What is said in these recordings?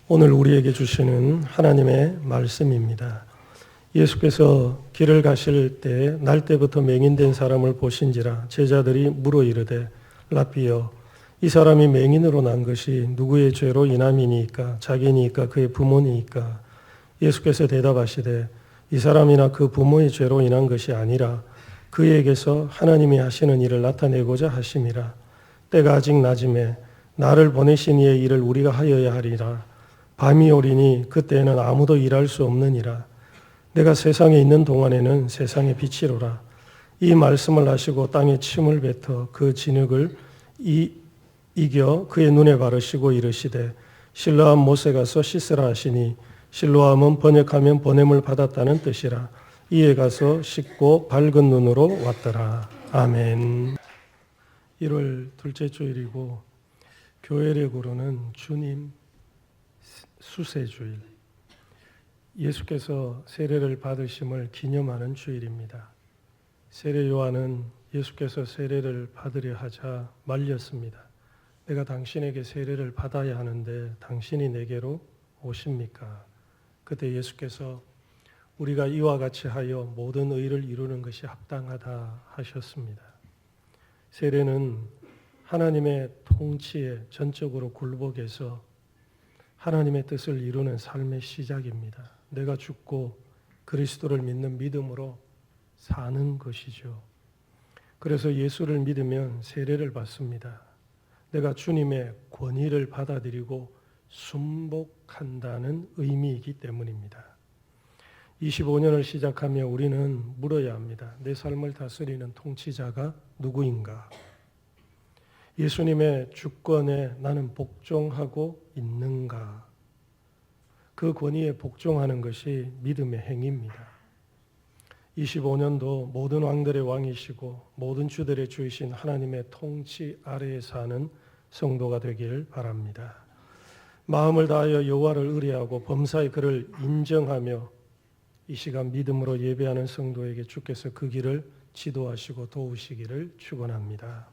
오늘 우리에게 주시는 하나님의 말씀입니다. 예수께서 길을 가실 때 날 때부터 맹인된 사람을 보신지라 제자들이 물어 이르되 라삐여 이 사람이 맹인으로 난 것이 누구의 죄로 인함이니까 자기니까 그의 부모니까 예수께서 대답하시되 이 사람이나 그 부모의 죄로 인한 것이 아니라 그에게서 하나님이 하시는 일을 나타내고자 하심이라. 때가 아직 낮음에 나를 보내신 이의 일을 우리가 하여야 하리라. 밤이 오리니 그때에는 아무도 일할 수 없느니라. 내가 세상에 있는 동안에는 세상의 빛이로라. 이 말씀을 하시고 땅에 침을 뱉어 그 진흙을 이겨 그의 눈에 바르시고 이르시되 실로암 못에 가서 씻으라 하시니 실로암은 번역하면 보냄을 받았다는 뜻이라. 이에 가서 씻고 밝은 눈으로 왔더라. 아멘. 1월 둘째 주일이고 교회력으로는 주님 수세주일, 예수께서 세례를 받으심을 기념하는 주일입니다. 세례 요한은 예수께서 세례를 받으려 하자 말렸습니다. 내가 당신에게 세례를 받아야 하는데 당신이 내게로 오십니까? 그때 예수께서 우리가 이와 같이 하여 모든 의를 이루는 것이 합당하다 하셨습니다. 세례는 하나님의 통치에 전적으로 굴복해서 하나님의 뜻을 이루는 삶의 시작입니다. 내가 죽고 그리스도를 믿는 믿음으로 사는 것이죠. 그래서 예수를 믿으면 세례를 받습니다. 내가 주님의 권위를 받아들이고 순복한다는 의미이기 때문입니다. 25년을 시작하며 우리는 물어야 합니다. 내 삶을 다스리는 통치자가 누구인가? 예수님의 주권에 나는 복종하고 있는가? 그 권위에 복종하는 것이 믿음의 행위입니다. 25년도 모든 왕들의 왕이시고 모든 주들의 주이신 하나님의 통치 아래에 사는 성도가 되길 바랍니다. 마음을 다하여 여호와를 의뢰하고 범사에 그를 인정하며 이 시간 믿음으로 예배하는 성도에게 주께서 그 길을 지도하시고 도우시기를 축원합니다.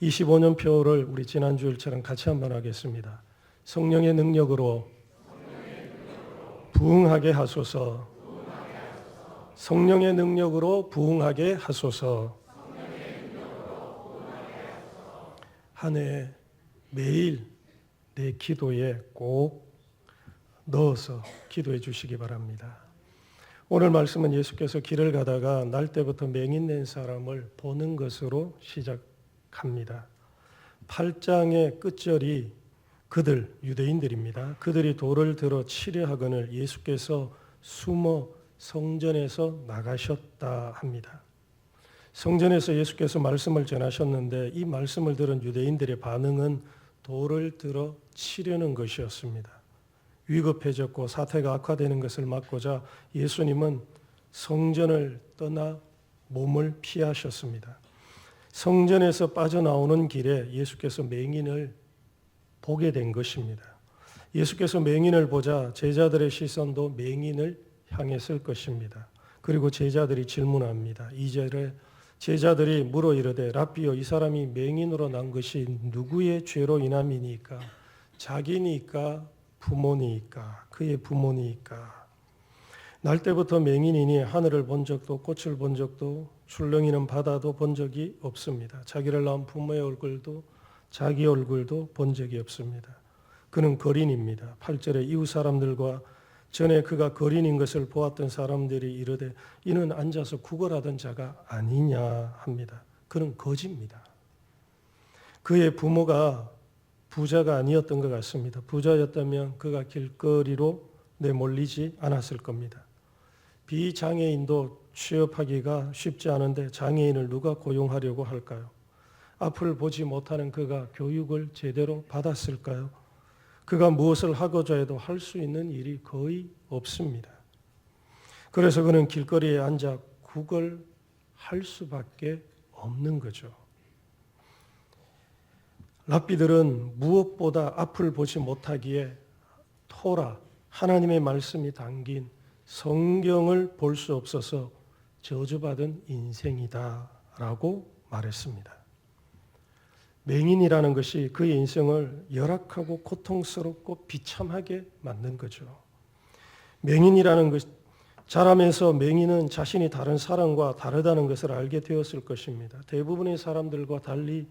25년 표를 우리 지난주일처럼 같이 한번 하겠습니다. 성령의 능력으로 부응하게 하소서. 성령의 능력으로 부응하게 하소서. 한 해 매일 내 기도에 꼭 넣어서 기도해 주시기 바랍니다. 오늘 말씀은 예수께서 길을 가다가 날 때부터 맹인된 사람을 보는 것으로 시작합니다. 8장의 끝절이 그들, 유대인들입니다. 그들이 돌을 들어 치려 하거늘 예수께서 숨어 성전에서 나가셨다 합니다. 성전에서 예수께서 말씀을 전하셨는데 이 말씀을 들은 유대인들의 반응은 돌을 들어 치려는 것이었습니다. 위급해졌고 사태가 악화되는 것을 막고자 예수님은 성전을 떠나 몸을 피하셨습니다. 성전에서 빠져나오는 길에 예수께서 맹인을 보게 된 것입니다. 예수께서 맹인을 보자 제자들의 시선도 맹인을 향했을 것입니다. 그리고 제자들이 질문합니다. 2절에 제자들이 물어 이르되 라삐여 이 사람이 맹인으로 난 것이 누구의 죄로 인함이니까 자기니까 부모니까 그의 부모니까. 날 때부터 맹인이니 하늘을 본 적도 꽃을 본 적도 출렁이는 바다도 본 적이 없습니다. 자기를 낳은 부모의 얼굴도 자기 얼굴도 본 적이 없습니다. 그는 거린입니다. 8절에 이웃 사람들과 전에 그가 거린인 것을 보았던 사람들이 이르되 이는 앉아서 구걸하던 자가 아니냐 합니다. 그는 거지입니다. 그의 부모가 부자가 아니었던 것 같습니다. 부자였다면 그가 길거리로 내몰리지 않았을 겁니다. 비장애인도 취업하기가 쉽지 않은데 장애인을 누가 고용하려고 할까요? 앞을 보지 못하는 그가 교육을 제대로 받았을까요? 그가 무엇을 하고자 해도 할 수 있는 일이 거의 없습니다. 그래서 그는 길거리에 앉아 구걸할 수밖에 없는 거죠. 랍비들은 무엇보다 앞을 보지 못하기에 토라, 하나님의 말씀이 담긴 성경을 볼 수 없어서 저주받은 인생이다라고 말했습니다. 맹인이라는 것이 그의 인생을 열악하고 고통스럽고 비참하게 만든 거죠. 맹인이라는 것, 자라면서 맹인은 자신이 다른 사람과 다르다는 것을 알게 되었을 것입니다. 대부분의 사람들과 달리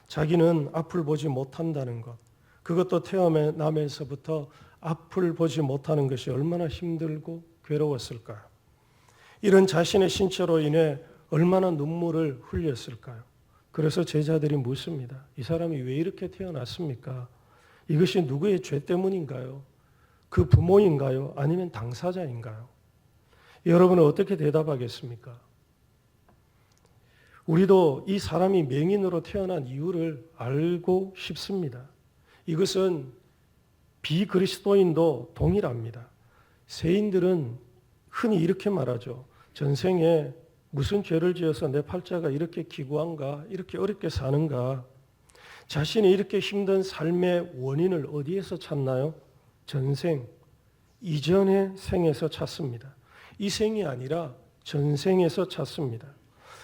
자기는 앞을 보지 못한다는 것, 그것도 태어나면서부터 앞을 보지 못하는 것이 얼마나 힘들고 괴로웠을까요? 이런 자신의 신체로 인해 얼마나 눈물을 흘렸을까요? 그래서 제자들이 묻습니다. 이 사람이 왜 이렇게 태어났습니까? 이것이 누구의 죄 때문인가요? 그 부모인가요? 아니면 당사자인가요? 여러분은 어떻게 대답하겠습니까? 우리도 이 사람이 맹인으로 태어난 이유를 알고 싶습니다. 이것은 비그리스도인도 동일합니다. 세인들은 흔히 이렇게 말하죠. 전생에 무슨 죄를 지어서 내 팔자가 이렇게 기구한가, 이렇게 어렵게 사는가. 자신이 이렇게 힘든 삶의 원인을 어디에서 찾나요? 전생, 이전의 생에서 찾습니다. 이 생이 아니라 전생에서 찾습니다.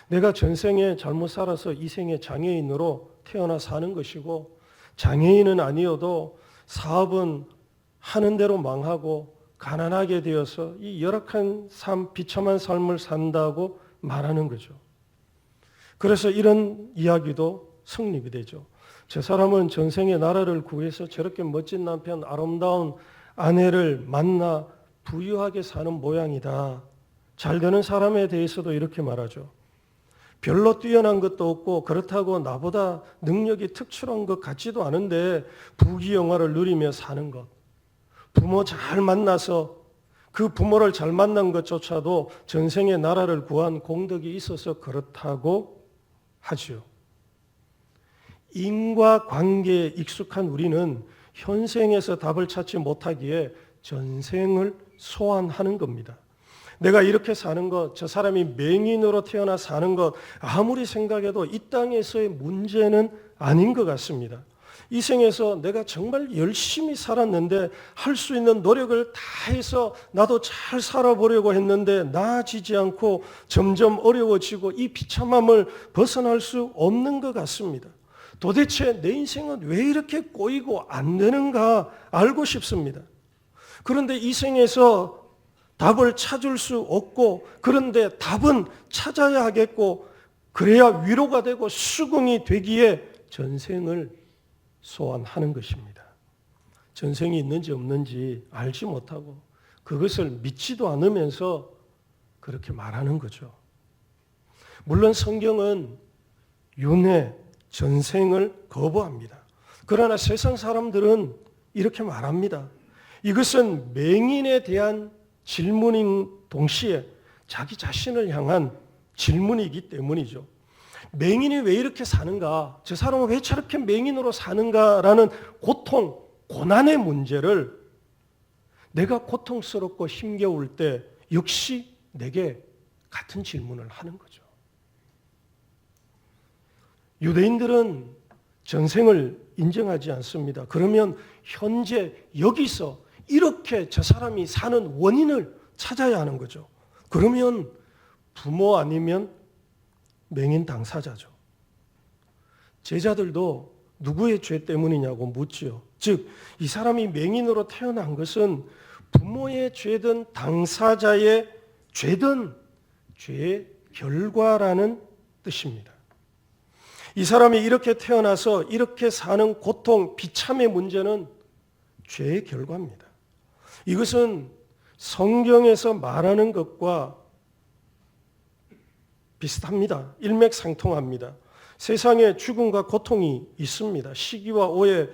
내가 전생에 잘못 살아서 이 생에 장애인으로 태어나 사는 것이고, 장애인은 아니어도 사업은 하는 대로 망하고 가난하게 되어서 이 열악한 삶, 비참한 삶을 산다고 말하는 거죠. 그래서 이런 이야기도 성립이 되죠. 저 사람은 전생에 나라를 구해서 저렇게 멋진 남편, 아름다운 아내를 만나 부유하게 사는 모양이다. 잘 되는 사람에 대해서도 이렇게 말하죠. 별로 뛰어난 것도 없고 그렇다고 나보다 능력이 특출한 것 같지도 않은데 부귀영화를 누리며 사는 것. 부모 잘 만나서 그 부모를 잘 만난 것조차도 전생에 나라를 구한 공덕이 있어서 그렇다고 하지요. 인과관계에 익숙한 우리는 현생에서 답을 찾지 못하기에 전생을 소환하는 겁니다. 내가 이렇게 사는 것, 저 사람이 맹인으로 태어나 사는 것, 아무리 생각해도 이 땅에서의 문제는 아닌 것 같습니다. 이 생에서 내가 정말 열심히 살았는데 할 수 있는 노력을 다 해서 나도 잘 살아보려고 했는데 나아지지 않고 점점 어려워지고 이 비참함을 벗어날 수 없는 것 같습니다. 도대체 내 인생은 왜 이렇게 꼬이고 안 되는가 알고 싶습니다. 그런데 이 생에서 답을 찾을 수 없고, 그런데 답은 찾아야 하겠고, 그래야 위로가 되고 수긍이 되기에 전생을 소환하는 것입니다. 전생이 있는지 없는지 알지 못하고 그것을 믿지도 않으면서 그렇게 말하는 거죠. 물론 성경은 윤회, 전생을 거부합니다. 그러나 세상 사람들은 이렇게 말합니다. 이것은 맹인에 대한 질문인 동시에 자기 자신을 향한 질문이기 때문이죠. 맹인이 왜 이렇게 사는가? 저 사람은 왜 저렇게 맹인으로 사는가라는 고통, 고난의 문제를 내가 고통스럽고 힘겨울 때 역시 내게 같은 질문을 하는 거죠. 유대인들은 전생을 인정하지 않습니다. 그러면 현재 여기서 이렇게 저 사람이 사는 원인을 찾아야 하는 거죠. 그러면 부모 아니면 맹인 당사자죠. 제자들도 누구의 죄 때문이냐고 묻지요. 즉, 이 사람이 맹인으로 태어난 것은 부모의 죄든 당사자의 죄든 죄의 결과라는 뜻입니다. 이 사람이 이렇게 태어나서 이렇게 사는 고통, 비참의 문제는 죄의 결과입니다. 이것은 성경에서 말하는 것과 비슷합니다. 일맥상통합니다. 세상에 죽음과 고통이 있습니다. 시기와 오해,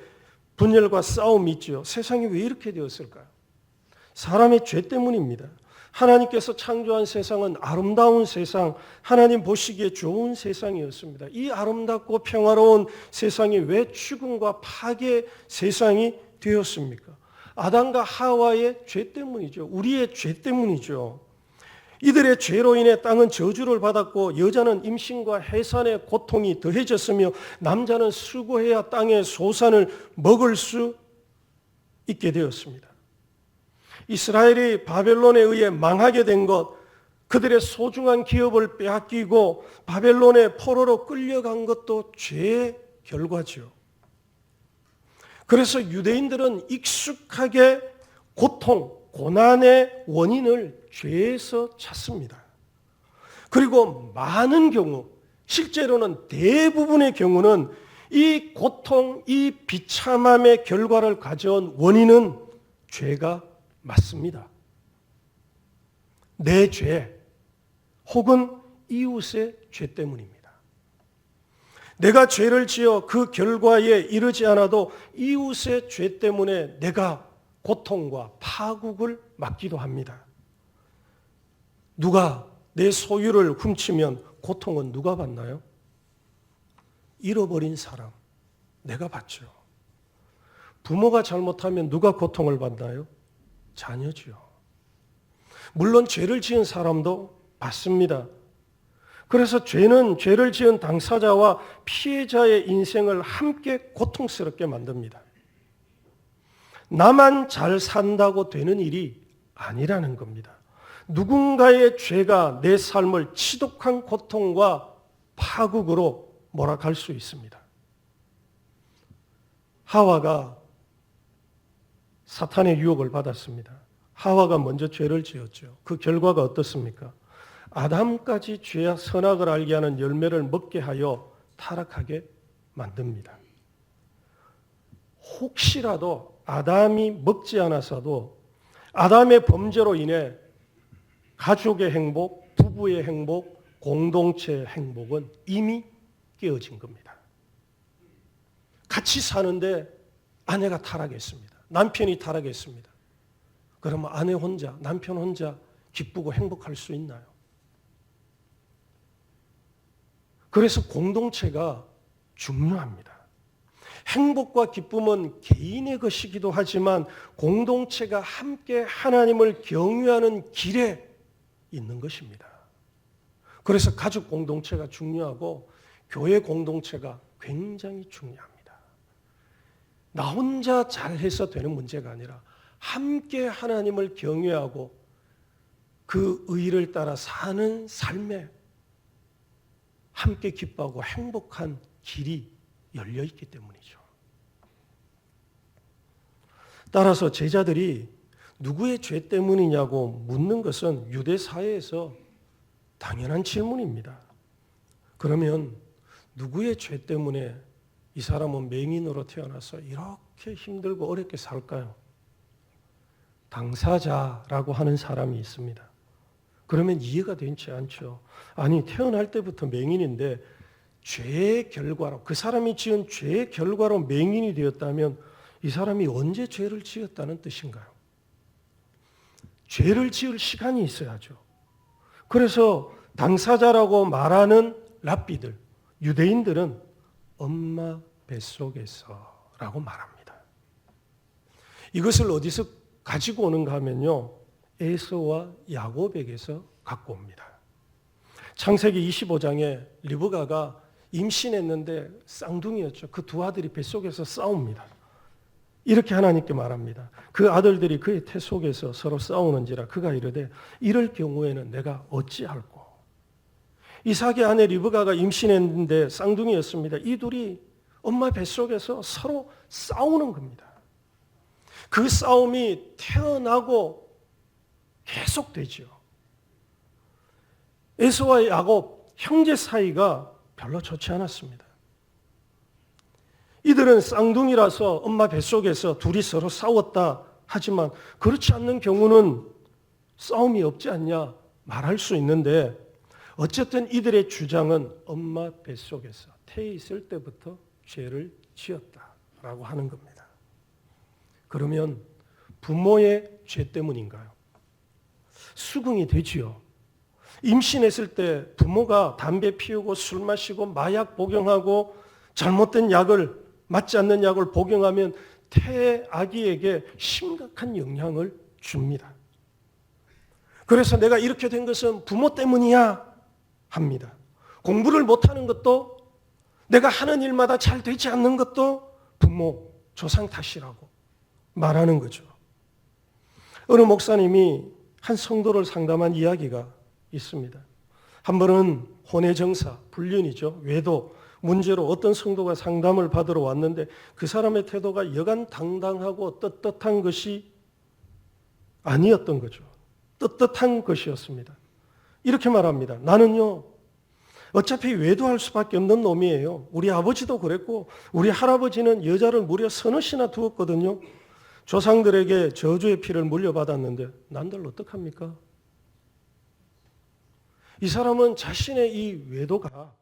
분열과 싸움이 있죠. 세상이 왜 이렇게 되었을까요? 사람의 죄 때문입니다. 하나님께서 창조한 세상은 아름다운 세상, 하나님 보시기에 좋은 세상이었습니다. 이 아름답고 평화로운 세상이 왜 죽음과 파괴 세상이 되었습니까? 아담과 하와의 죄 때문이죠. 우리의 죄 때문이죠. 이들의 죄로 인해 땅은 저주를 받았고 여자는 임신과 해산의 고통이 더해졌으며 남자는 수고해야 땅의 소산을 먹을 수 있게 되었습니다. 이스라엘이 바벨론에 의해 망하게 된 것, 그들의 소중한 기업을 빼앗기고 바벨론의 포로로 끌려간 것도 죄의 결과지요. 그래서 유대인들은 익숙하게 고통, 고난의 원인을 죄에서 찾습니다. 그리고 많은 경우, 실제로는 대부분의 경우는 이 고통, 이 비참함의 결과를 가져온 원인은 죄가 맞습니다. 내 죄 혹은 이웃의 죄 때문입니다. 내가 죄를 지어 그 결과에 이르지 않아도 이웃의 죄 때문에 내가 고통과 파국을 맞기도 합니다. 누가 내 소유를 훔치면 고통은 누가 받나요? 잃어버린 사람, 내가 받죠. 부모가 잘못하면 누가 고통을 받나요? 자녀지요. 물론 죄를 지은 사람도 받습니다. 그래서 죄는 죄를 지은 당사자와 피해자의 인생을 함께 고통스럽게 만듭니다. 나만 잘 산다고 되는 일이 아니라는 겁니다. 누군가의 죄가 내 삶을 지독한 고통과 파국으로 몰아갈 수 있습니다. 하와가 사탄의 유혹을 받았습니다. 하와가 먼저 죄를 지었죠. 그 결과가 어떻습니까? 아담까지 죄와 선악을 알게 하는 열매를 먹게 하여 타락하게 만듭니다. 혹시라도 아담이 먹지 않았어도 아담의 범죄로 인해 가족의 행복, 부부의 행복, 공동체의 행복은 이미 깨어진 겁니다. 같이 사는데 아내가 타락했습니다. 남편이 타락했습니다. 그러면 아내 혼자, 남편 혼자 기쁘고 행복할 수 있나요? 그래서 공동체가 중요합니다. 행복과 기쁨은 개인의 것이기도 하지만 공동체가 함께 하나님을 경유하는 길에 있는 것입니다. 그래서 가족 공동체가 중요하고 교회 공동체가 굉장히 중요합니다. 나 혼자 잘해서 되는 문제가 아니라 함께 하나님을 경외하고 그 의를 따라 사는 삶에 함께 기뻐하고 행복한 길이 열려 있기 때문이죠. 따라서 제자들이 누구의 죄 때문이냐고 묻는 것은 유대 사회에서 당연한 질문입니다. 그러면 누구의 죄 때문에 이 사람은 맹인으로 태어나서 이렇게 힘들고 어렵게 살까요? 당사자라고 하는 사람이 있습니다. 그러면 이해가 되지 않죠. 아니, 태어날 때부터 맹인인데 죄의 결과로, 그 사람이 지은 죄의 결과로 맹인이 되었다면 이 사람이 언제 죄를 지었다는 뜻인가요? 죄를 지을 시간이 있어야죠. 그래서 당사자라고 말하는 랍비들, 유대인들은 엄마 뱃속에서라고 말합니다. 이것을 어디서 가지고 오는가 하면요, 에서와 야곱에게서 갖고 옵니다. 창세기 25장에 리브가가 임신했는데 쌍둥이였죠. 그 두 아들이 뱃속에서 싸웁니다. 이렇게 하나님께 말합니다. 그 아들들이 그의 태 속에서 서로 싸우는지라 그가 이르되 이럴 경우에는 내가 어찌할꼬. 이삭의 아내 리브가가 임신했는데 쌍둥이였습니다. 이 둘이 엄마 뱃속에서 서로 싸우는 겁니다. 그 싸움이 태어나고 계속되죠. 에서와 야곱 형제 사이가 별로 좋지 않았습니다. 이들은 쌍둥이라서 엄마 뱃속에서 둘이 서로 싸웠다 하지만 그렇지 않는 경우는 싸움이 없지 않냐 말할 수 있는데 어쨌든 이들의 주장은 엄마 뱃속에서 태에 있을 때부터 죄를 지었다라고 하는 겁니다. 그러면 부모의 죄 때문인가요? 수긍이 되지요. 임신했을 때 부모가 담배 피우고 술 마시고 마약 복용하고 잘못된 약을 맞지 않는 약을 복용하면 태 아기에게 심각한 영향을 줍니다. 그래서 내가 이렇게 된 것은 부모 때문이야 합니다. 공부를 못하는 것도 내가 하는 일마다 잘 되지 않는 것도 부모, 조상 탓이라고 말하는 거죠. 어느 목사님이 한 성도를 상담한 이야기가 있습니다. 한 번은 혼외정사, 불륜이죠. 외도, 문제로 어떤 성도가 상담을 받으러 왔는데 그 사람의 태도가 여간 당당하고 떳떳한 것이 아니었던 거죠. 떳떳한 것이었습니다. 이렇게 말합니다. 나는요, 어차피 외도할 수밖에 없는 놈이에요. 우리 아버지도 그랬고 우리 할아버지는 여자를 무려 서너시나 두었거든요. 조상들에게 저주의 피를 물려받았는데 난들 어떡합니까? 이 사람은 자신의 이 외도가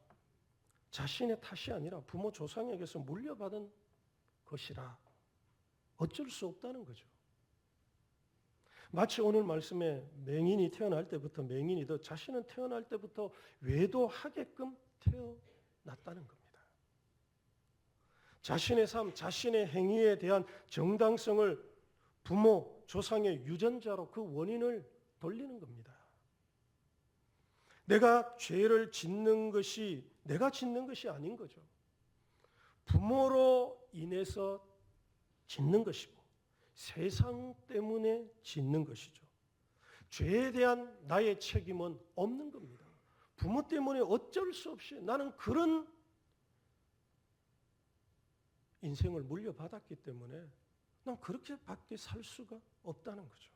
자신의 탓이 아니라 부모 조상에게서 물려받은 것이라 어쩔 수 없다는 거죠. 마치 오늘 말씀에 맹인이 태어날 때부터 맹인이도 자신은 태어날 때부터 외도하게끔 태어났다는 겁니다. 자신의 삶, 자신의 행위에 대한 정당성을 부모, 조상의 유전자로 그 원인을 돌리는 겁니다. 내가 죄를 짓는 것이 내가 짓는 것이 아닌 거죠. 부모로 인해서 짓는 것이고 세상 때문에 짓는 것이죠. 죄에 대한 나의 책임은 없는 겁니다. 부모 때문에 어쩔 수 없이 나는 그런 인생을 물려받았기 때문에 난 그렇게밖에 살 수가 없다는 거죠.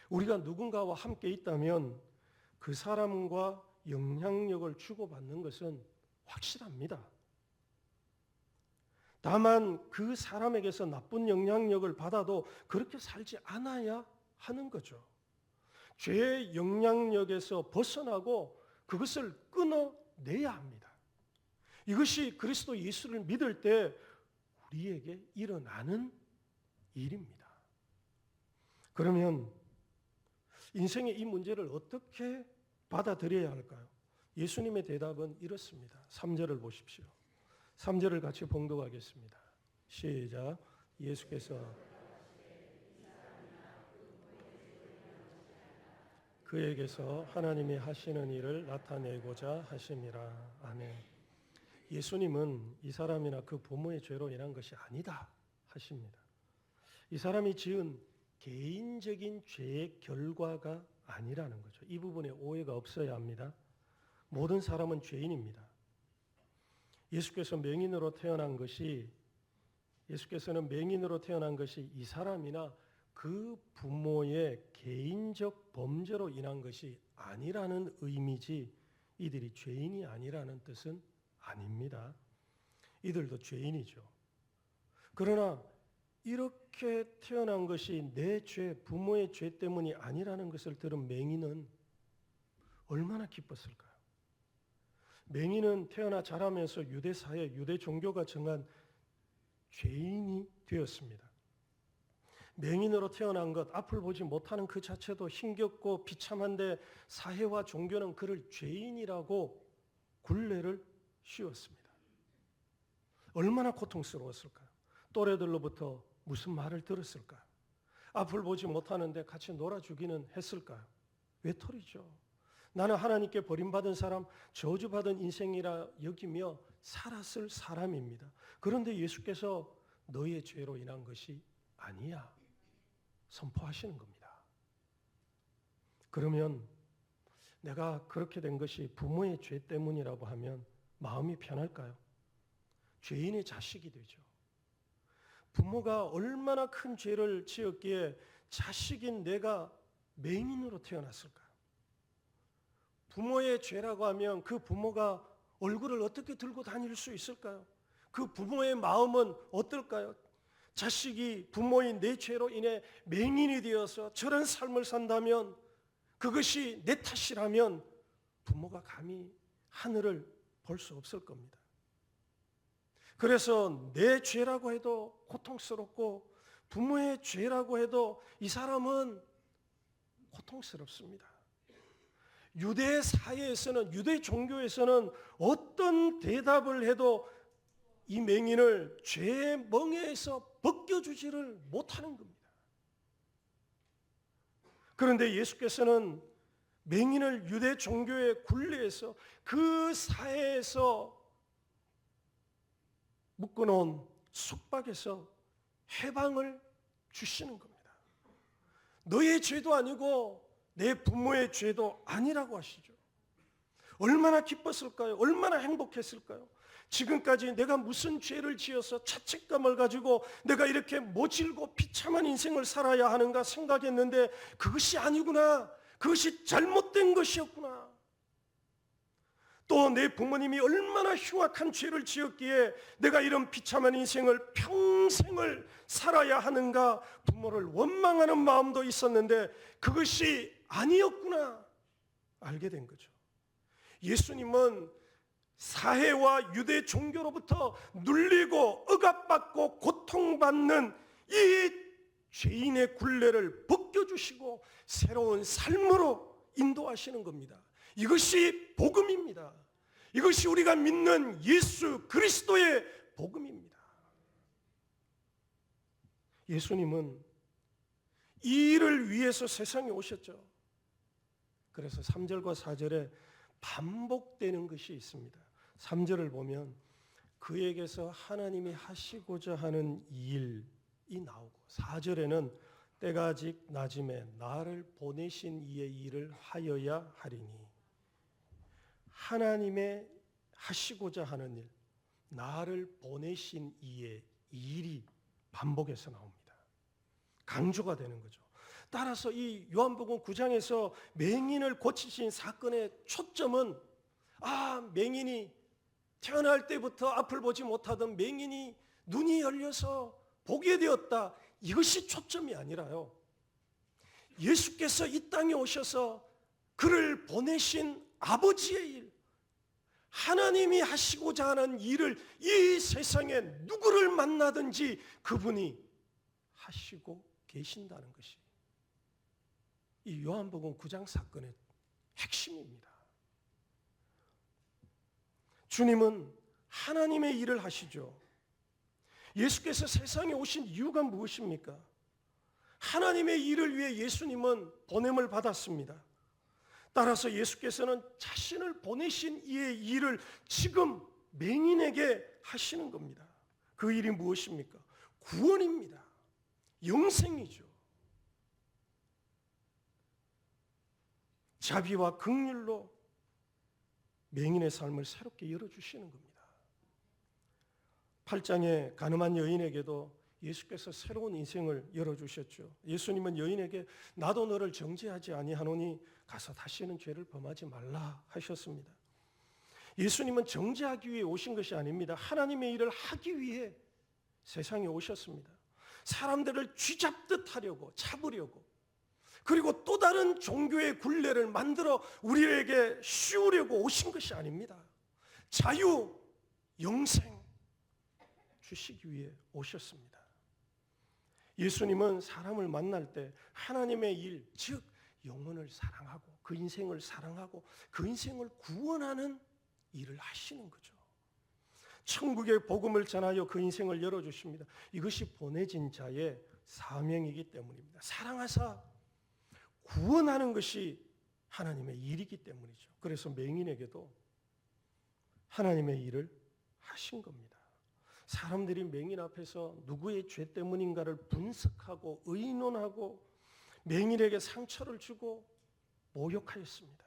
우리가 누군가와 함께 있다면 그 사람과 영향력을 주고받는 것은 확실합니다. 다만 그 사람에게서 나쁜 영향력을 받아도 그렇게 살지 않아야 하는 거죠. 죄의 영향력에서 벗어나고 그것을 끊어내야 합니다. 이것이 그리스도 예수를 믿을 때 우리에게 일어나는 일입니다. 그러면 인생의 이 문제를 어떻게 받아들여야 할까요? 예수님의 대답은 이렇습니다. 3절을 보십시오. 3절을 같이 봉독하겠습니다. 시작. 예수께서 그에게서 하나님이 하시는 일을 나타내고자 하심이라. 아멘. 예수님은 이 사람이나 그 부모의 죄로 인한 것이 아니다 하십니다. 이 사람이 지은 개인적인 죄의 결과가 아니라는 거죠. 이 부분에 오해가 없어야 합니다. 모든 사람은 죄인입니다. 예수께서는 맹인으로 태어난 것이 이 사람이나 그 부모의 개인적 범죄로 인한 것이 아니라는 의미지 이들이 죄인이 아니라는 뜻은 아닙니다. 이들도 죄인이죠. 그러나 이렇게 태어난 것이 내 죄, 부모의 죄 때문이 아니라는 것을 들은 맹인은 얼마나 기뻤을까요? 맹인은 태어나 자라면서 유대 사회, 유대 종교가 정한 죄인이 되었습니다. 맹인으로 태어난 것, 앞을 보지 못하는 그 자체도 힘겹고 비참한데 사회와 종교는 그를 죄인이라고 굴레를 씌웠습니다. 얼마나 고통스러웠을까요? 또래들로부터 무슨 말을 들었을까요? 앞을 보지 못하는데 같이 놀아주기는 했을까요? 외톨이죠. 나는 하나님께 버림받은 사람, 저주받은 인생이라 여기며 살았을 사람입니다. 그런데 예수께서 너의 죄로 인한 것이 아니야 선포하시는 겁니다. 그러면 내가 그렇게 된 것이 부모의 죄 때문이라고 하면 마음이 편할까요? 죄인의 자식이 되죠. 부모가 얼마나 큰 죄를 지었기에 자식인 내가 맹인으로 태어났을까요? 부모의 죄라고 하면 그 부모가 얼굴을 어떻게 들고 다닐 수 있을까요? 그 부모의 마음은 어떨까요? 자식이 부모인 내 죄로 인해 맹인이 되어서 저런 삶을 산다면 그것이 내 탓이라면 부모가 감히 하늘을 볼 수 없을 겁니다. 그래서 내 죄라고 해도 고통스럽고 부모의 죄라고 해도 이 사람은 고통스럽습니다. 유대 사회에서는, 유대 종교에서는 어떤 대답을 해도 이 맹인을 죄의 멍에에서 벗겨주지를 못하는 겁니다. 그런데 예수께서는 맹인을 유대 종교의 굴레에서 그 사회에서 묶어놓은 숙박에서 해방을 주시는 겁니다. 너의 죄도 아니고 내 부모의 죄도 아니라고 하시죠. 얼마나 기뻤을까요? 얼마나 행복했을까요? 지금까지 내가 무슨 죄를 지어서 자책감을 가지고 내가 이렇게 모질고 비참한 인생을 살아야 하는가 생각했는데 그것이 아니구나. 그것이 잘못된 것이었구나. 또 내 부모님이 얼마나 흉악한 죄를 지었기에 내가 이런 비참한 인생을 평생을 살아야 하는가 부모를 원망하는 마음도 있었는데 그것이 아니었구나 알게 된 거죠. 예수님은 사해와 유대 종교로부터 눌리고 억압받고 고통받는 이 죄인의 굴레를 벗겨주시고 새로운 삶으로 인도하시는 겁니다. 이것이 복음입니다. 이것이 우리가 믿는 예수 그리스도의 복음입니다. 예수님은 이 일을 위해서 세상에 오셨죠. 그래서 3절과 4절에 반복되는 것이 있습니다. 3절을 보면 그에게서 하나님이 하시고자 하는 일이 나오고 4절에는 때가 아직 낮음에 나를 보내신 이의 일을 하여야 하리니 하나님의 하시고자 하는 일, 나를 보내신 이의 일이 반복해서 나옵니다. 강조가 되는 거죠. 따라서 이 요한복음 9장에서 맹인을 고치신 사건의 초점은 맹인이 태어날 때부터 앞을 보지 못하던 맹인이 눈이 열려서 보게 되었다. 이것이 초점이 아니라요. 예수께서 이 땅에 오셔서 그를 보내신 아버지의 일, 하나님이 하시고자 하는 일을 이 세상에 누구를 만나든지 그분이 하시고 계신다는 것이 이 요한복음 9장 사건의 핵심입니다. 주님은 하나님의 일을 하시죠. 예수께서 세상에 오신 이유가 무엇입니까? 하나님의 일을 위해 예수님은 보냄을 받았습니다. 따라서 예수께서는 자신을 보내신 이의 일을 지금 맹인에게 하시는 겁니다. 그 일이 무엇입니까? 구원입니다. 영생이죠. 자비와 긍휼로 맹인의 삶을 새롭게 열어주시는 겁니다. 8장의 가늠한 여인에게도 예수께서 새로운 인생을 열어주셨죠. 예수님은 여인에게 나도 너를 정죄하지 아니하노니 가서 다시는 죄를 범하지 말라 하셨습니다. 예수님은 정죄하기 위해 오신 것이 아닙니다. 하나님의 일을 하기 위해 세상에 오셨습니다. 사람들을 쥐잡듯 하려고, 잡으려고, 그리고 또 다른 종교의 굴레를 만들어 우리에게 씌우려고 오신 것이 아닙니다. 자유, 영생 주시기 위해 오셨습니다. 예수님은 사람을 만날 때 하나님의 일, 즉 영혼을 사랑하고 그 인생을 사랑하고 그 인생을 구원하는 일을 하시는 거죠. 천국의 복음을 전하여 그 인생을 열어주십니다. 이것이 보내진 자의 사명이기 때문입니다. 사랑하사 구원하는 것이 하나님의 일이기 때문이죠. 그래서 맹인에게도 하나님의 일을 하신 겁니다. 사람들이 맹인 앞에서 누구의 죄 때문인가를 분석하고 의논하고 맹인에게 상처를 주고 모욕하였습니다.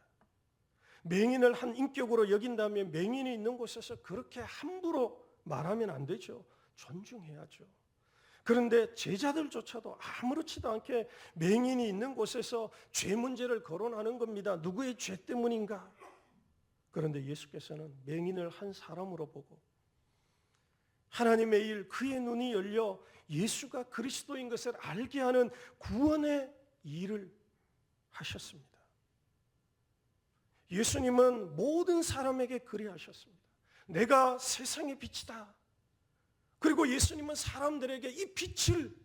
맹인을 한 인격으로 여긴다면 맹인이 있는 곳에서 그렇게 함부로 말하면 안 되죠. 존중해야죠. 그런데 제자들조차도 아무렇지도 않게 맹인이 있는 곳에서 죄 문제를 거론하는 겁니다. 누구의 죄 때문인가? 그런데 예수께서는 맹인을 한 사람으로 보고 하나님의 일, 그의 눈이 열려 예수가 그리스도인 것을 알게 하는 구원의 일을 하셨습니다. 예수님은 모든 사람에게 그리하셨습니다. 내가 세상의 빛이다. 그리고 예수님은 사람들에게 이 빛을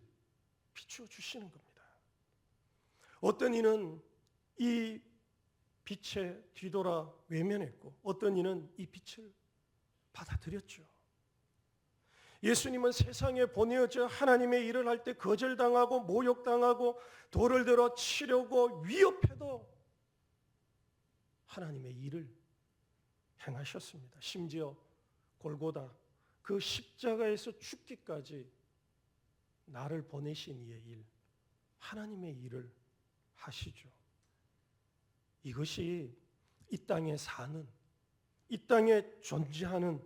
비추어 주시는 겁니다. 어떤 이는 이 빛에 뒤돌아 외면했고 어떤 이는 이 빛을 받아들였죠. 예수님은 세상에 보내어져 하나님의 일을 할 때 거절당하고 모욕당하고 돌을 들어 치려고 위협해도 하나님의 일을 행하셨습니다. 심지어 골고다 그 십자가에서 죽기까지 나를 보내신 이의 일, 하나님의 일을 하시죠. 이것이 이 땅에 사는 이 땅에 존재하는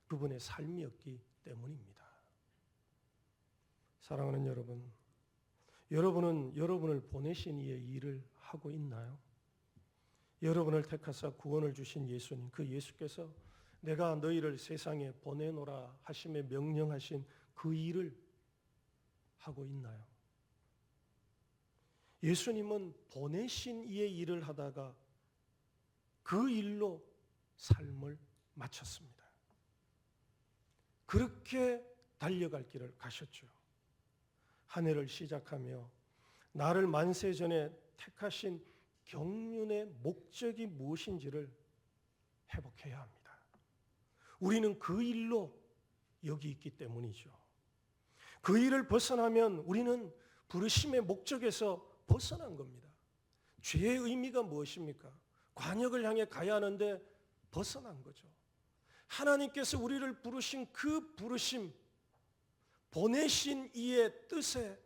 그분의 삶이었기 때문입니다. 사랑하는 여러분, 여러분은 여러분을 보내신 이의 일을 하고 있나요? 여러분을 택하사 구원을 주신 예수님, 그 예수께서 내가 너희를 세상에 보내노라 하심에 명령하신 그 일을 하고 있나요? 예수님은 보내신 이의 일을 하다가 그 일로 삶을 마쳤습니다. 그렇게 달려갈 길을 가셨죠. 한 해를 시작하며 나를 만세 전에 택하신 경륜의 목적이 무엇인지를 회복해야 합니다. 우리는 그 일로 여기 있기 때문이죠. 그 일을 벗어나면 우리는 부르심의 목적에서 벗어난 겁니다. 죄의 의미가 무엇입니까? 관역을 향해 가야 하는데 벗어난 거죠. 하나님께서 우리를 부르신 그 부르심, 보내신 이의 뜻에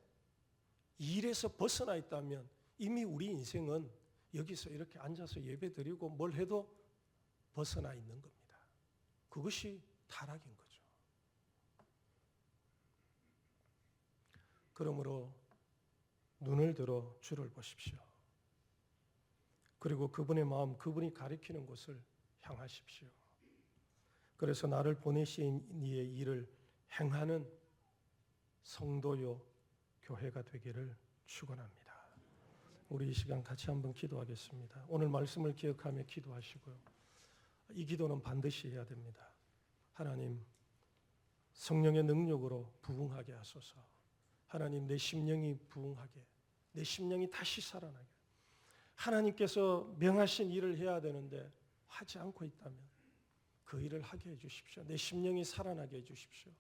일에서 벗어나 있다면 이미 우리 인생은 여기서 이렇게 앉아서 예배드리고 뭘 해도 벗어나 있는 겁니다. 그것이 타락인 거죠. 그러므로 눈을 들어 주를 보십시오. 그리고 그분의 마음, 그분이 가리키는 곳을 향하십시오. 그래서 나를 보내신 이의 일을 행하는 성도요 교회가 되기를 축원합니다. 우리 이 시간 같이 한번 기도하겠습니다. 오늘 말씀을 기억하며 기도하시고요. 이 기도는 반드시 해야 됩니다. 하나님, 성령의 능력으로 부흥하게 하소서. 하나님, 내 심령이 부흥하게, 내 심령이 다시 살아나게. 하나님께서 명하신 일을 해야 되는데 하지 않고 있다면 그 일을 하게 해주십시오. 내 심령이 살아나게 해주십시오.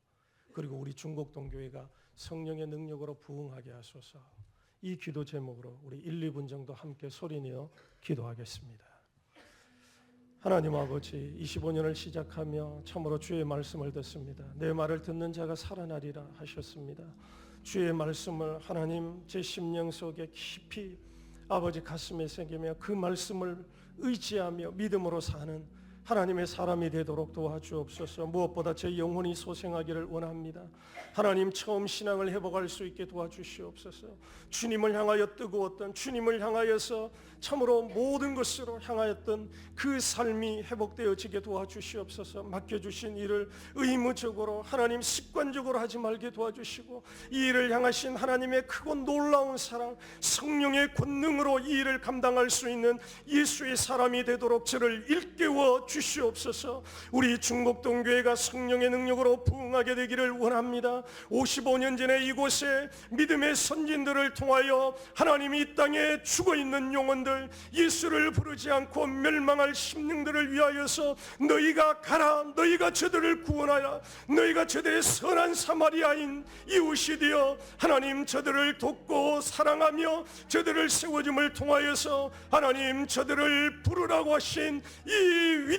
그리고 우리 중곡동교회가 성령의 능력으로 부흥하게 하소서. 이 기도 제목으로 우리 1, 2분 정도 함께 소리내어 기도하겠습니다. 하나님 아버지, 25년을 시작하며 참으로 주의 말씀을 듣습니다. 내 말을 듣는 자가 살아나리라 하셨습니다. 주의 말씀을 하나님 제 심령 속에 깊이 아버지 가슴에 새기며 그 말씀을 의지하며 믿음으로 사는 하나님의 사람이 되도록 도와주옵소서. 무엇보다 제 영혼이 소생하기를 원합니다. 하나님, 처음 신앙을 회복할 수 있게 도와주시옵소서. 주님을 향하여 뜨거웠던, 주님을 향하여서 참으로 모든 것으로 향하였던 그 삶이 회복되어지게 도와주시옵소서. 맡겨주신 일을 의무적으로 하나님 습관적으로 하지 말게 도와주시고, 이 일을 향하신 하나님의 크고 놀라운 사랑, 성령의 권능으로 이 일을 감당할 수 있는 예수의 사람이 되도록 저를 일깨워 주시옵소서. 우리 중곡동교회가 성령의 능력으로 부흥하게 되기를 원합니다. 55년 전에 이곳에 믿음의 선진들을 통하여 하나님이 이 땅에 죽어있는 영혼들, 예수를 부르지 않고 멸망할 심령들을 위하여서 너희가 가라, 너희가 저들을 구원하라, 너희가 저들의 선한 사마리아인 이웃이 되어 하나님 저들을 돕고 사랑하며 저들을 세워줌을 통하여서 하나님 저들을 부르라고 하신 이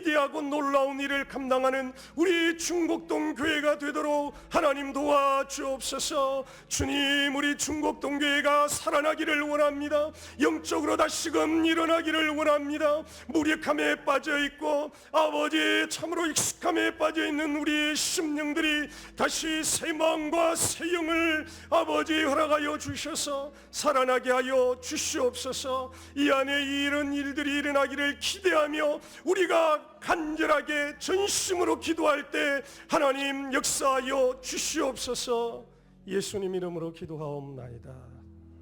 위대하고 놀라운 일을 감당하는 우리 중곡동 교회가 되도록 하나님 도와주옵소서. 주님, 우리 중곡동 교회가 살아나기를 원합니다. 영적으로 다시금 일어나기를 원합니다. 무력함에 빠져있고 아버지 참으로 익숙함에 빠져있는 우리 심령들이 다시 새 마음과 새 영을 아버지 허락하여 주셔서 살아나게 하여 주시옵소서. 이 안에 이런 일들이 일어나기를 기대하며 우리가 간절하게 전심으로 기도할 때 하나님 역사하여 주시옵소서. 예수님 이름으로 기도하옵나이다.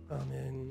아멘.